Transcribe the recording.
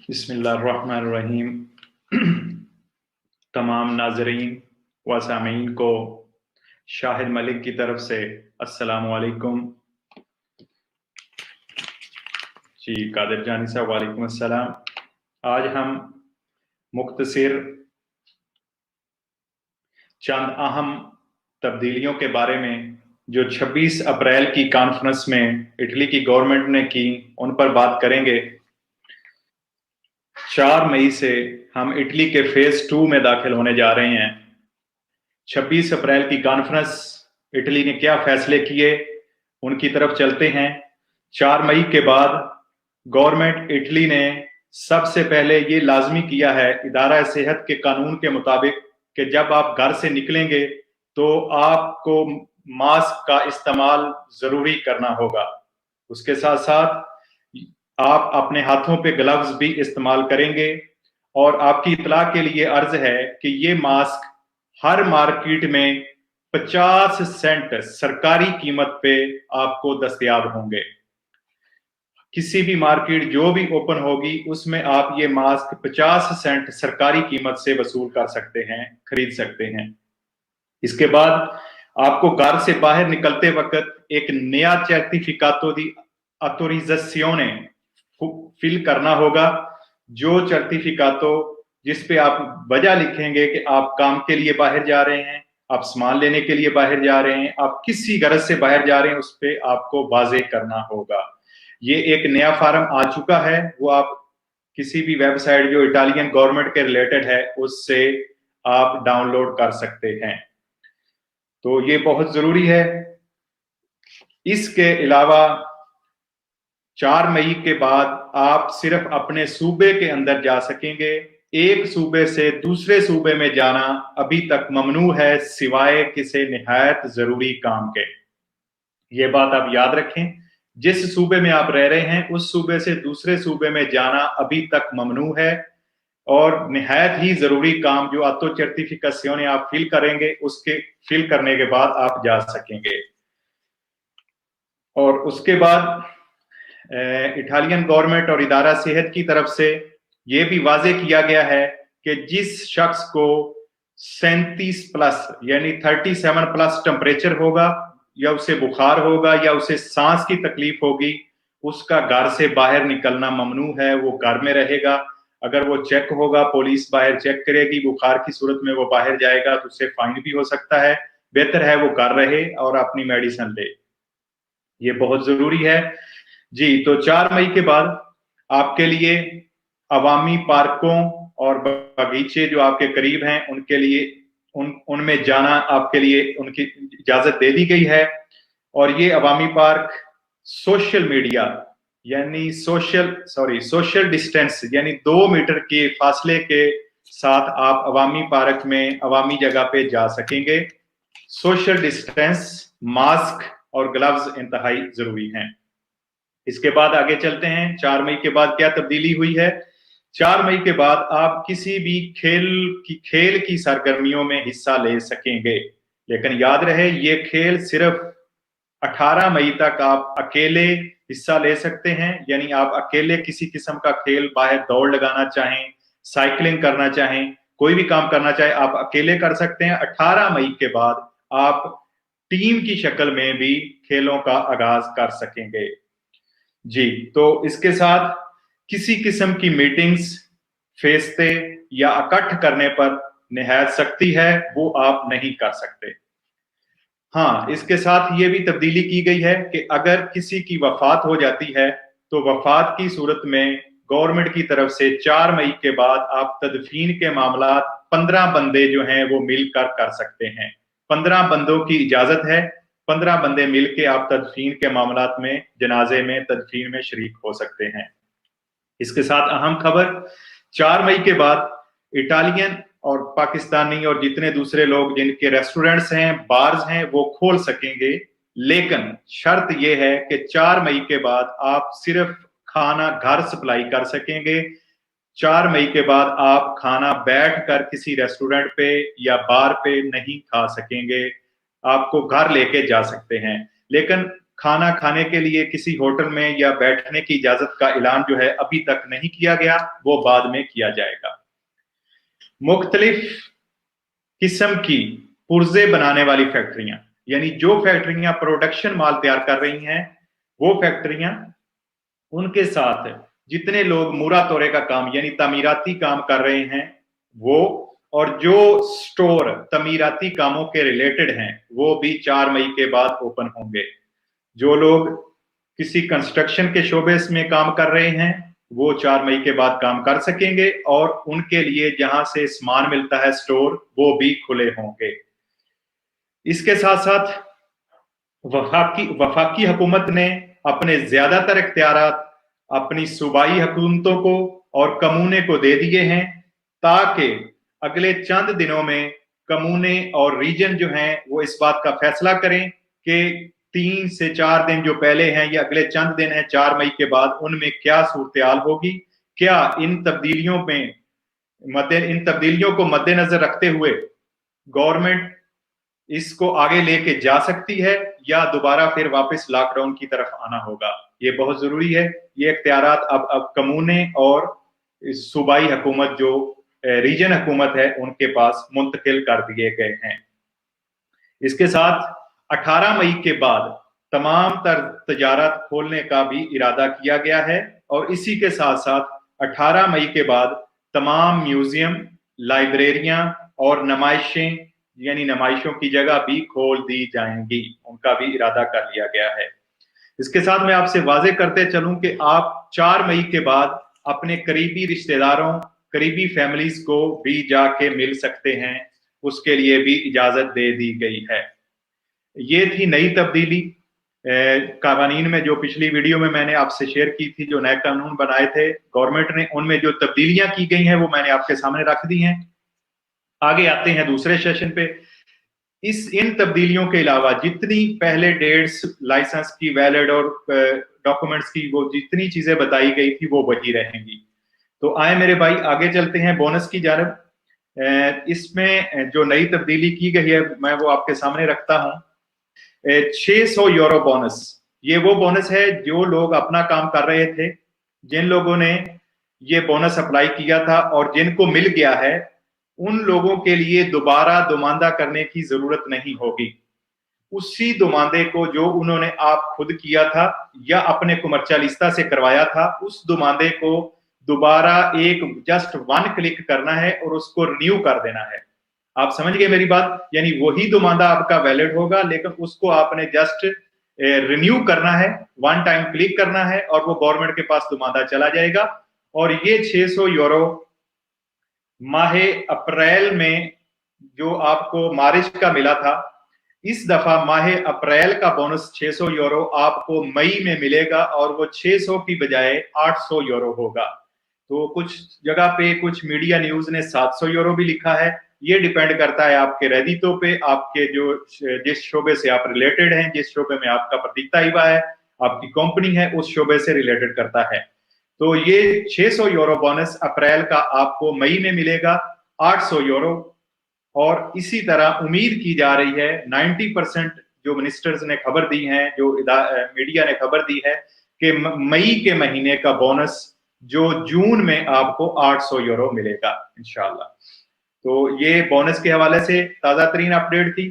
बिस्मिल्लाहिर्रहमानिर्रहीम। तमाम नाजरीन व सामीन को शाहिद मलिक की तरफ से अस्सलामु अलैकुम। जी कादिर जानी साहब वालेकुम अस्सलाम। आज हम मुख्तसर चंद अहम तब्दीलियों के बारे में जो 26 अप्रैल की कॉन्फ्रेंस में इटली की गवर्नमेंट ने की उन पर बात करेंगे। 4 मई से हम इटली के फेज 2 में दाखिल होने जा रहे हैं। 26 अप्रैल की कॉन्फ्रेंस इटली ने क्या फैसले किए उनकी तरफ चलते हैं। 4 मई के बाद गवर्नमेंट इटली ने सबसे पहले ये लाजमी किया है इदारा सेहत के कानून के मुताबिक कि जब आप घर से निकलेंगे तो आपको मास्क का इस्तेमाल जरूरी करना होगा। उसके साथ साथ आप अपने हाथों पे ग्लव्स भी इस्तेमाल करेंगे। और आपकी इतला के लिए अर्ज है कि ये मास्क हर मार्केट में 50 सेंट सरकारी कीमत पे आपको दस्तयाब होंगे। किसी भी मार्केट जो भी ओपन होगी उसमें आप ये मास्क 50 सेंट सरकारी कीमत से वसूल कर सकते हैं, खरीद सकते हैं। इसके बाद आपको घर से बाहर निकलते वक्त एक नया सर्टिफिकातो दी ऑटोरिजाzione फिल करना होगा। जो सर्टिफिकातो जिस पे आप वजह लिखेंगे कि आप काम के लिए बाहर जा रहे हैं, आप सामान लेने के लिए बाहर जा रहे हैं, आप किसी गरज से बाहर जा रहे हैं, उस पे आपको वाजे करना होगा। ये एक नया फार्म आ चुका है, वो आप किसी भी वेबसाइट जो इटालियन गवर्नमेंट के रिलेटेड है उससे आप डाउनलोड कर सकते हैं। तो ये बहुत जरूरी है। इसके अलावा 4 मई के बाद आप सिर्फ अपने सूबे के अंदर जा सकेंगे। एक सूबे से दूसरे सूबे में जाना अभी तक ममनू है सिवाय किसी निहायत जरूरी काम के। ये बात आप याद रखें। जिस सूबे में आप रह रहे हैं उस सूबे से दूसरे सूबे में जाना अभी तक ममनू है और निहायत ही जरूरी काम जो ऑटो सर्टिफिकेशन आप फिल करेंगे उसके फिल करने के बाद आप जा सकेंगे। और उसके बाद इटालियन गवर्नमेंट और इदारा सेहत की तरफ से ये भी वाजे किया गया है कि जिस शख्स को 37 प्लस यानी 37 प्लस टेम्परेचर होगा या उसे बुखार होगा या उसे सांस की तकलीफ होगी, उसका घर से बाहर निकलना ममनू है, वो घर में रहेगा। अगर वो चेक होगा, पुलिस बाहर चेक करेगी, बुखार की सूरत में वो बाहर जाएगा तो उसे फाइन भी हो सकता है। बेहतर है वो घर रहे और अपनी मेडिसिन ले, ये बहुत जरूरी है जी। तो 4 मई के बाद आपके लिए अवामी पार्कों और बगीचे जो आपके करीब हैं उनके लिए उनमें जाना आपके लिए उनकी इजाजत दे दी गई है। और ये अवामी पार्क सोशल मीडिया यानी सोशल डिस्टेंस यानी 2 मीटर के फासले के साथ आप अवामी पार्क में अवामी जगह पे जा सकेंगे। सोशल डिस्टेंस, मास्क और ग्लव्स इंतहाई जरूरी हैं। इसके बाद आगे चलते हैं। 4 मई के बाद क्या तब्दीली हुई है। 4 मई के बाद आप किसी भी खेल की सरगर्मियों में हिस्सा ले सकेंगे, लेकिन याद रहे ये खेल सिर्फ 18 मई तक आप अकेले हिस्सा ले सकते हैं। यानी आप अकेले किसी किस्म का खेल, बाहर दौड़ लगाना चाहें, साइकिलिंग करना चाहें, कोई भी काम करना चाहे आप अकेले कर सकते हैं। 18 मई के बाद आप टीम की शक्ल में भी खेलों का आगाज कर सकेंगे जी। तो इसके साथ किसी किस्म की मीटिंग्स, फेस्ते या इकट्ठ करने पर निहायत सख्ती है, वो आप नहीं कर सकते। हाँ, इसके साथ ये भी तब्दीली की गई है कि अगर किसी की वफात हो जाती है तो वफात की सूरत में गवर्नमेंट की तरफ से 4 मई के बाद आप तदफीन के मामला 15 बंदे जो हैं वो मिलकर कर सकते हैं। 15 बंदों की इजाजत है। 15 बंदे मिलके आप तदफीन के मामलात में, जनाजे में, तदफीन में शरीक हो सकते हैं। इसके साथ अहम खबर, 4 मई के बाद इटालियन और पाकिस्तानी और जितने दूसरे लोग जिनके रेस्टोरेंट्स हैं, बार्स हैं, वो खोल सकेंगे। लेकिन शर्त यह है कि 4 मई के बाद आप सिर्फ खाना घर सप्लाई कर सकेंगे। 4 मई के बाद आप खाना बैठकर किसी रेस्टोरेंट पे या बार पे नहीं खा सकेंगे, आपको घर लेके जा सकते हैं। लेकिन खाना खाने के लिए किसी होटल में या बैठने की इजाजत का ऐलान जो है अभी तक नहीं किया गया, वो बाद में किया जाएगा। मुख्तलिफ किस्म की पुर्जे बनाने वाली फैक्ट्रियां, यानी जो फैक्ट्रियां प्रोडक्शन माल तैयार कर रही हैं, वो फैक्ट्रियां, उनके साथ जितने लोग मुरा तोरे का काम यानी तामीराती काम कर रहे हैं वो, और जो स्टोर तामीराती कामों के रिलेटेड हैं, वो भी 4 मई के बाद ओपन होंगे। जो लोग किसी कंस्ट्रक्शन के शोबे में काम कर रहे हैं वो 4 मई के बाद काम कर सकेंगे, और उनके लिए जहां से सामान मिलता है स्टोर, वो भी खुले होंगे। इसके साथ साथ वफाकी हुकूमत ने अपने ज्यादातर इख्तियारात अपनी सूबाई हुकूमतों को और कमूने को दे दिए हैं, ताकि अगले चंद दिनों में कमूने और रीजन जो हैं वो इस बात का फैसला करें कि 3 से 4 दिन जो पहले हैं या अगले चंद दिन हैं 4 मई के बाद, उनमें क्या सूरत-ए-हाल होगी, क्या इन तब्दीलियों को मद्देनजर रखते हुए गवर्नमेंट इसको आगे लेके जा सकती है या दोबारा फिर वापस लॉकडाउन की तरफ आना होगा। ये बहुत जरूरी है। ये इख्तियारात अब कमूने और सूबाई हुकूमत जो रीजन हुकूमत है उनके पास मुंतकिल कर दिए गए हैं। इसके साथ 18 मई के बाद तमाम तर तजारत खोलने का भी इरादा किया गया है, और इसी के साथ साथ 18 मई के बाद तमाम म्यूजियम, लाइब्रेरियां और नमाइशें यानी नमाइशों की जगह भी खोल दी जाएंगी, उनका भी इरादा कर लिया गया है। इसके साथ मैं आपसे वाजे करते चलूं कि आप 4 मई के बाद अपने करीबी रिश्तेदारों, करीबी फैमिलीज को भी जाके मिल सकते हैं, उसके लिए भी इजाजत दे दी गई है। ये थी नई तब्दीली कानून में, जो पिछली वीडियो में मैंने आपसे शेयर की थी, जो नए कानून बनाए थे गवर्नमेंट ने, उनमें जो तब्दीलियां की गई हैं वो मैंने आपके सामने रख दी हैं। आगे आते हैं दूसरे सेशन पे। इन तब्दीलियों के अलावा जितनी पहले डेट्स, लाइसेंस की, वैलिड और डॉक्यूमेंट्स की, वो जितनी चीजें बताई गई थी वो वही रहेंगी। तो आए मेरे भाई आगे चलते हैं बोनस की जानब। इसमें जो नई तब्दीली की गई है मैं वो आपके सामने रखता हूं। 600 यूरो बोनस, ये वो बोनस है जो लोग अपना काम कर रहे थे, जिन लोगों ने ये बोनस अप्लाई किया था और जिनको मिल गया है, उन लोगों के लिए दोबारा दुमानदा करने की जरूरत नहीं होगी। उसी दुमानदे को जो उन्होंने आप खुद किया था या अपने कुमर्चालिस्ता से करवाया था, उस दुमानदे को दोबारा जस्ट 1 क्लिक करना है और उसको रिन्यू कर देना है। आप समझ गए मेरी बात? यानी वही दुमानदा आपका वैलिड होगा, लेकिन उसको आपने जस्ट रिन्यू करना है, 1 टाइम क्लिक करना है और वो गवर्नमेंट के पास दुमानदा चला जाएगा। और ये 600 यूरो माह अप्रैल में जो आपको मार्च का मिला था, इस दफा माह अप्रैल का बोनस 600 यूरो आपको मई में मिलेगा, और वो 600 की बजाय 800 यूरो होगा। तो कुछ जगह पे, कुछ मीडिया न्यूज ने 700 यूरो भी लिखा है। ये डिपेंड करता है आपके रदीतों पे, आपके जिस शोबे से आप रिलेटेड हैं, जिस शोबे में आपका प्रतिताइबा है, आपकी कंपनी है, उस शोबे से रिलेटेड करता है। तो ये 600 यूरो बोनस अप्रैल का आपको मई में मिलेगा, 800 यूरो। और इसी तरह उम्मीद की जा रही है, 90% जो मिनिस्टर्स ने खबर दी है, जो मीडिया ने खबर दी है, कि मई के महीने का बोनस जो जून में आपको 800 यूरो मिलेगा इंशाल्लाह। तो ये बोनस के हवाले से ताज़ा तरीन अपडेट थी।